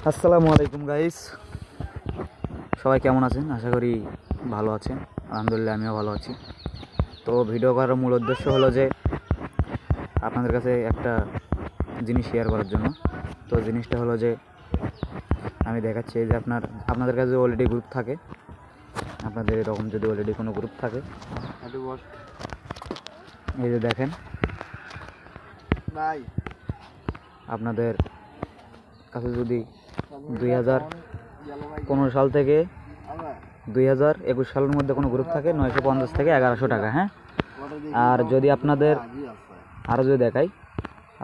আসসালামু আলাইকুম গাইস, সবাই কেমন আছেন? আশা করি ভালো আছেন। আলহামদুলিল্লাহ আমিও ভালো আছি। তো ভিডিও করার মূল উদ্দেশ্য হলো যে আপনাদের কাছে একটা জিনিস শেয়ার করার জন্য। তো জিনিসটা হলো যে আমি দেখাচ্ছি যে আপনাদের কাছে অলরেডি গ্রুপ থাকে, আপনাদের এরকম যদি অলরেডি কোনো গ্রুপ থাকে, এই যে দেখেন আপনাদের কাছে যদি 2015 সাল থেকে 2021 সালের মধ্যে কোনো গ্রুপ থাকে 950 থেকে 1100 টাকা। হ্যাঁ, আর যদি আপনাদের আরও যদি দেখাই,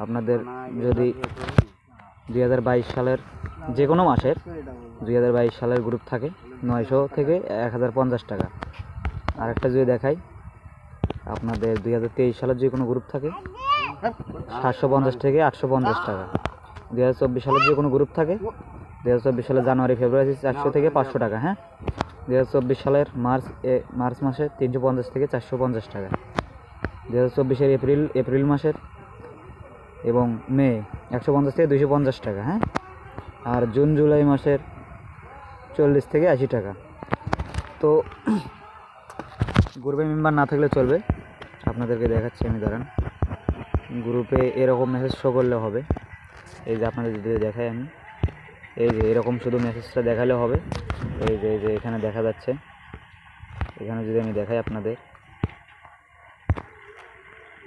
আপনাদের যদি 2022 সালের যে কোনো মাসের 2022 সালের গ্রুপ থাকে 900 থেকে 1050 টাকা। আরেকটা যদি দেখাই, আপনাদের 2023 সালের যে কোনো গ্রুপ থাকে 750 থেকে 850 টাকা। 2024 সালের যে কোনো গ্রুপ থাকে 2024 সালের জানুয়ারি ফেব্রুয়ারি 400 থেকে 500 টাকা। হ্যাঁ, 2024 সালের মার্চ মাসে 350 থেকে 450 টাকা। 2024-এর এপ্রিল মাসের এবং মে 150 থেকে 250 টাকা। হ্যাঁ, আর জুন জুলাই মাসের 40 থেকে 80 টাকা। তো গ্রুপে মেম্বার না থাকলে চলবে, আপনাদেরকে দেখাচ্ছি আমি, দাঁড়ান। গ্রুপে এরকম মেসেজ শো করলে হবে, এই যে আপনাদের যদি দেখাই আমি, এই যে এরকম শুধু মেসেজটা দেখালে হবে। এই যে এখানে দেখা যাচ্ছে, এখানে যদি আমি দেখাই আপনাদের,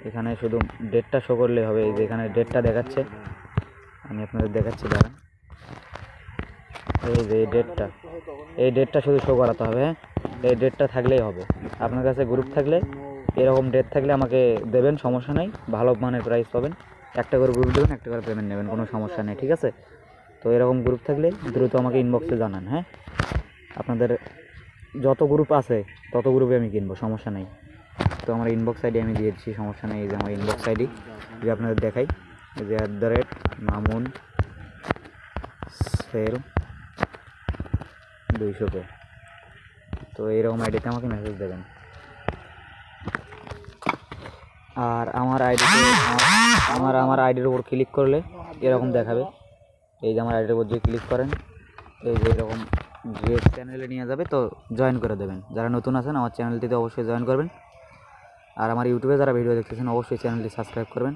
এখানে শুধু ডেটটা শো করলে হবে। এই যে এখানে ডেটটা দেখাচ্ছে, আমি আপনাদের দেখাচ্ছি, দাঁড়ান। এই যে এই ডেটটা শুধু শো করাতে হবে। হ্যাঁ, এই ডেটটা থাকলেই হবে। আপনার কাছে গ্রুপ থাকলে এরকম ডেট থাকলে আমাকে দেবেন, সমস্যা নেই, ভালো মানের প্রাইস পাবেন। একটা করে গ্রুপ দেবেন, একটা করে পেমেন্ট নেবেন, কোনো সমস্যা নেই, ঠিক আছে? তো এরকম গ্রুপ থাকলে দ্রুত আমাকে ইনবক্সে জানান। হ্যাঁ, আপনাদের যত গ্রুপ আছে তত গ্রুপে আমি কিনবো, সমস্যা নেই। তো আমার ইনবক্স আইডি আমি দিয়ে দিচ্ছি, সমস্যা নেই। এই যে আমার ইনবক্স আইডি, যে আপনাদের দেখাই, এই যে @মামুন সেল 200 তো এইরকম আইডিতে আমাকে মেসেজ দেবেন। আর আমার আইডির উপর ক্লিক করলে এরকম দেখাবে। এই যে আমার আইডির উপর যদি ক্লিক করেন, এই যে এরকম যে চ্যানেলে নিয়ে যাবে, তো জয়েন করে দেবেন। যারা নতুন আছেন আমার চ্যানেলটিতে অবশ্যই জয়েন করবেন। আর আমার ইউটিউবে যারা ভিডিও দেখতেছেন অবশ্যই চ্যানেলটি সাবস্ক্রাইব করবেন।